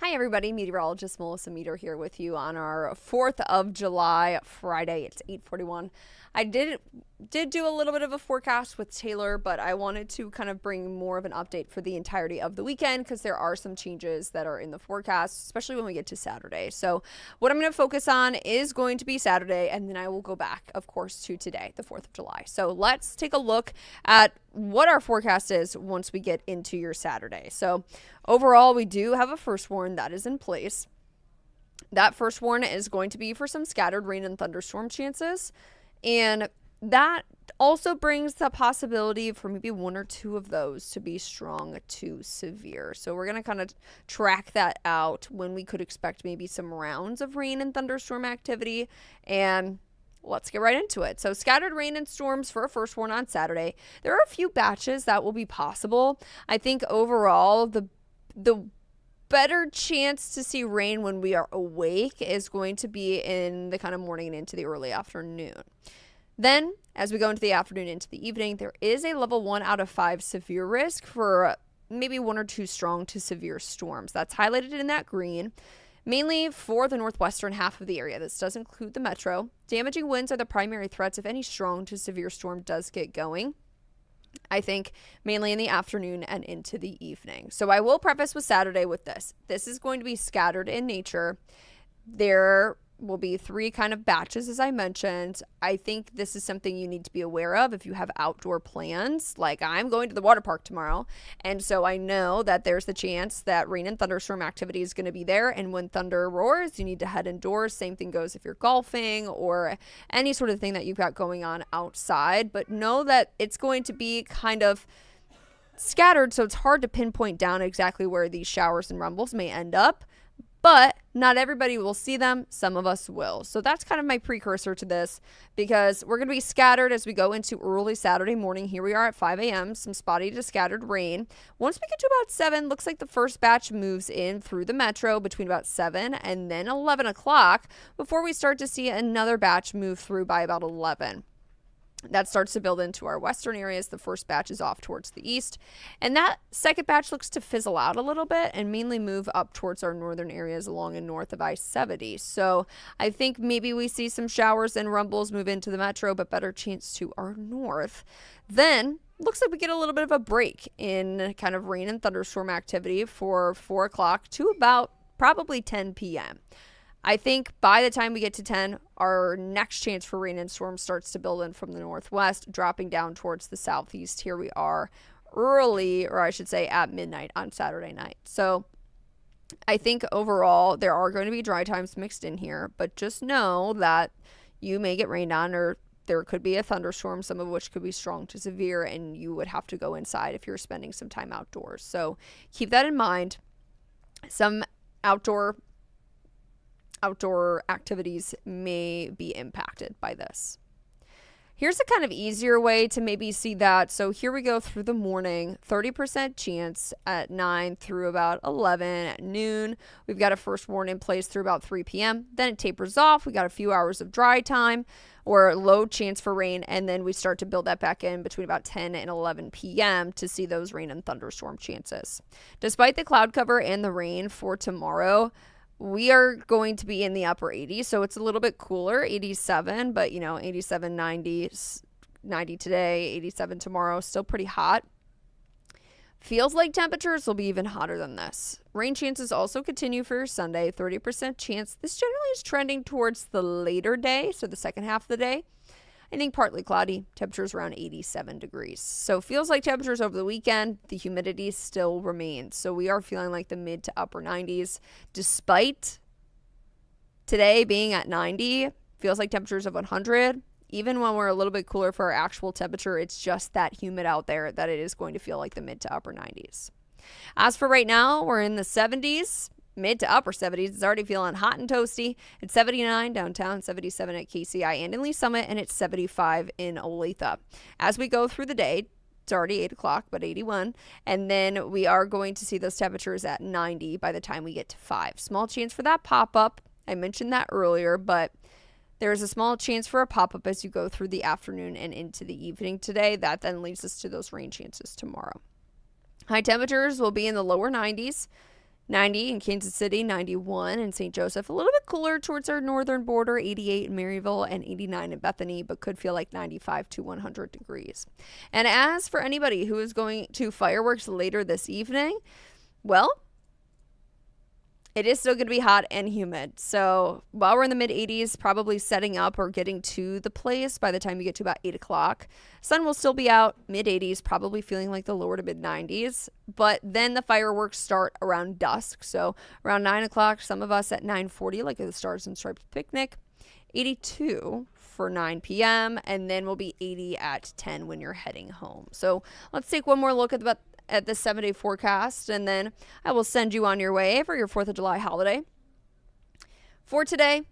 Hi everybody, Meteorologist Melissa Meeder here with you on our 4th of July Friday. It's 8:41. I did do a little bit of a forecast with Taylor, but I wanted to kind of bring more of an update for the entirety of the weekend because there are some changes that are in the forecast, especially when we get to Saturday. So what I'm going to focus on is going to be Saturday, and then I will go back, of course, to today, the 4th of July. So let's take a look at what our forecast is once we get into your Saturday. So overall, we do have a first warn that is in place. That first warn is going to be for some scattered rain and thunderstorm chances. And that also brings the possibility for maybe one or two of those to be strong to severe. So we're going to kind of track that out when we could expect maybe some rounds of rain and thunderstorm activity. And let's get right into it. So scattered rain and storms for a first warn on Saturday. There are a few batches that will be possible. I think overall, the better chance to see rain when we are awake is going to be in the kind of morning and into the early afternoon. Then, as we go into the afternoon into the evening, there is a level 1 out of 5 severe risk for maybe one or two strong to severe storms. That's highlighted in that green, mainly for the northwestern half of the area. This does include the metro. Damaging winds are the primary threats if any strong to severe storm does get going. I think mainly in the afternoon and into the evening. So I will preface with Saturday with this. This is going to be scattered in nature. There will be 3 kind of batches, as I mentioned. I think this is something you need to be aware of if you have outdoor plans. Like, I'm going to the water park tomorrow, and so I know that there's the chance that rain and thunderstorm activity is going to be there, and when thunder roars, you need to head indoors. Same thing goes if you're golfing or any sort of thing that you've got going on outside. But know that it's going to be kind of scattered, so it's hard to pinpoint down exactly where these showers and rumbles may end up. But not everybody will see them. Some of us will. So that's kind of my precursor to this, because we're going to be scattered as we go into early Saturday morning. Here we are at 5 a.m., some spotty to scattered rain. Once we get to about 7, looks like the first batch moves in through the metro between about 7 and then 11 o'clock before we start to see another batch move through by about 11. That starts to build into our western areas. The first batch is off towards the east. And that second batch looks to fizzle out a little bit and mainly move up towards our northern areas along and north of I-70. So I think maybe we see some showers and rumbles move into the metro, but better chance to our north. Then looks like we get a little bit of a break in kind of rain and thunderstorm activity for 4 o'clock to about probably 10 p.m. I think by the time we get to 10, our next chance for rain and storm starts to build in from the northwest, dropping down towards the southeast. Here we are early, or I should say at midnight on Saturday night. So I think overall there are going to be dry times mixed in here, but just know that you may get rained on, or there could be a thunderstorm, some of which could be strong to severe, and you would have to go inside if you're spending some time outdoors. So keep that in mind. Some outdoor activities may be impacted by this. Here's a kind of easier way to maybe see that. So here we go through the morning, 30% chance at 9 through about 11 at noon. We've got a first warn in place through about 3 p.m. Then it tapers off. We got a few hours of dry time or low chance for rain. And then we start to build that back in between about 10 and 11 p.m. to see those rain and thunderstorm chances. Despite the cloud cover and the rain for tomorrow, we are going to be in the upper 80s, so it's a little bit cooler, 87, but 87, 90, 90 today, 87 tomorrow, still pretty hot. Feels like temperatures will be even hotter than this. Rain chances also continue for your Sunday, 30% chance. This generally is trending towards the later day, so the second half of the day. I think partly cloudy, temperatures around 87 degrees. So feels like temperatures over the weekend, the humidity still remains. So we are feeling like the mid to upper 90s, despite today being at 90, feels like temperatures of 100. Even when we're a little bit cooler for our actual temperature, it's just that humid out there that it is going to feel like the mid to upper 90s. As for right now, we're in the 70s. Mid to upper 70s. It's already feeling hot and toasty. It's 79 downtown, 77 at KCI and in Lee Summit, and it's 75 in Olathe. As we go through the day, it's already 8 o'clock, but 81. And then we are going to see those temperatures at 90 by the time we get to 5. Small chance for that pop-up. I mentioned that earlier, but there's a small chance for a pop-up as you go through the afternoon and into the evening today. That then leads us to those rain chances tomorrow. High temperatures will be in the lower 90s. 90 in Kansas City, 91 in St. Joseph. A little bit cooler towards our northern border, 88 in Maryville and 89 in Bethany, but could feel like 95 to 100 degrees. And as for anybody who is going to fireworks later this evening, well, it is still going to be hot and humid. So while we're in the mid 80s, probably setting up or getting to the place by the time you get to about 8 o'clock. Sun will still be out, mid 80s, probably feeling like the lower to mid 90s. But then the fireworks start around dusk. So around 9 o'clock, some of us at 9:40, like at the Stars and Stripes picnic. 82 for 9 p.m. And then we'll be 80 at 10 when you're heading home. So let's take one more look at the 7-day forecast, and then I will send you on your way for your 4th of July holiday. For today,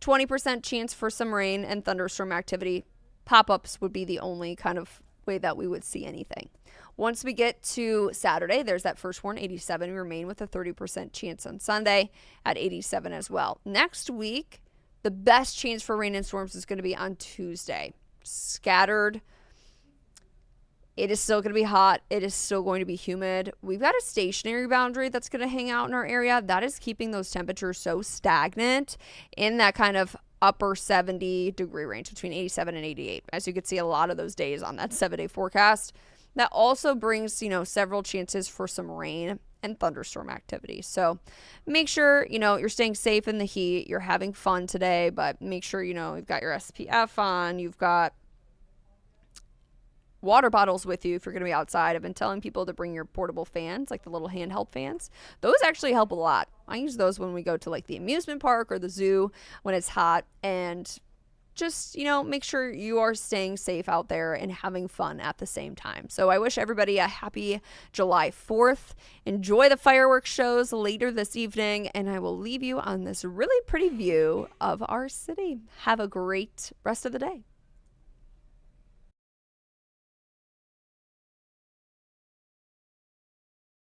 20% chance for some rain and thunderstorm activity. Pop-ups would be the only kind of way that we would see anything. Once we get to Saturday, there's that first one, 87. We remain with a 30% chance on Sunday at 87 as well. Next week, the best chance for rain and storms is going to be on Tuesday. Scattered. It is still going to be hot. It is still going to be humid. We've got a stationary boundary that's going to hang out in our area. That is keeping those temperatures so stagnant in that kind of upper 70 degree range between 87 and 88. As you can see, a lot of those days on that 7-day forecast. That also brings, several chances for some rain and thunderstorm activity. So make sure, you're staying safe in the heat. You're having fun today, but make sure, you've got your SPF on. You've got water bottles with you if you're going to be outside. I've been telling people to bring your portable fans, like the little handheld fans. Those actually help a lot. I use those when we go to like the amusement park or the zoo when it's hot, and just, make sure you are staying safe out there and having fun at the same time. So I wish everybody a happy July 4th. Enjoy the fireworks shows later this evening, and I will leave you on this really pretty view of our city. Have a great rest of the day.